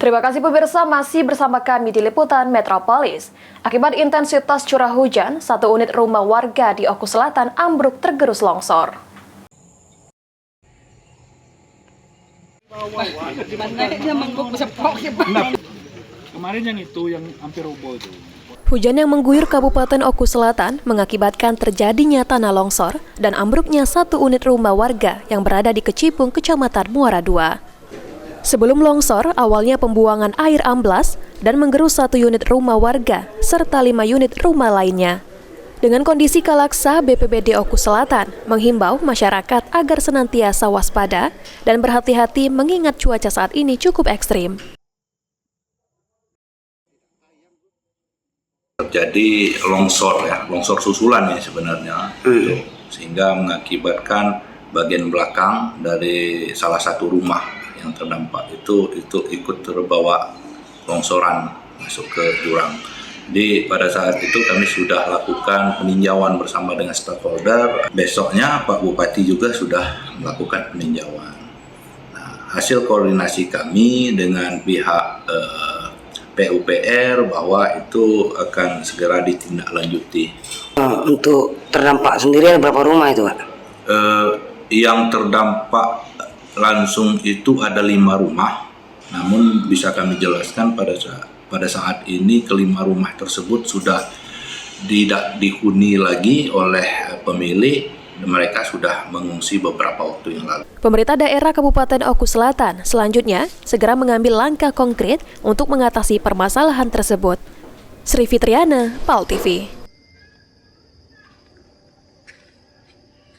Terima kasih pemirsa, masih bersama kami di Liputan Metropolis. Akibat intensitas curah hujan, satu unit rumah warga di Oku Selatan ambruk tergerus longsor. Kemarin yang itu yang hampir roboh itu. Hujan yang mengguyur Kabupaten Oku Selatan mengakibatkan terjadinya tanah longsor dan ambruknya satu unit rumah warga yang berada di Kecipung, Kecamatan Muara II. Sebelum longsor, awalnya pembuangan air amblas dan menggerus satu unit rumah warga serta 5 unit rumah lainnya. Dengan kondisi kalaksa, BPBD Oku Selatan menghimbau masyarakat agar senantiasa waspada dan berhati-hati mengingat cuaca saat ini cukup ekstrim. Terjadi longsor susulan ya sebenarnya, sehingga mengakibatkan bagian belakang dari salah satu rumah yang terdampak itu ikut terbawa longsoran masuk ke jurang. Pada saat itu kami sudah lakukan peninjauan bersama dengan stakeholder. Besoknya Pak Bupati juga sudah melakukan peninjauan. Nah, hasil koordinasi kami dengan pihak PUPR bahwa itu akan segera ditindaklanjuti. Untuk terdampak sendiri ada berapa rumah itu, Pak? Yang terdampak langsung itu ada 5 rumah, namun bisa kami jelaskan pada saat ini kelima rumah tersebut sudah tidak dihuni lagi oleh pemilik. Mereka sudah mengungsi beberapa waktu yang lalu. Pemerintah daerah Kabupaten Oku Selatan selanjutnya segera mengambil langkah konkret untuk mengatasi permasalahan tersebut. Sri Fitriana, PAL TV.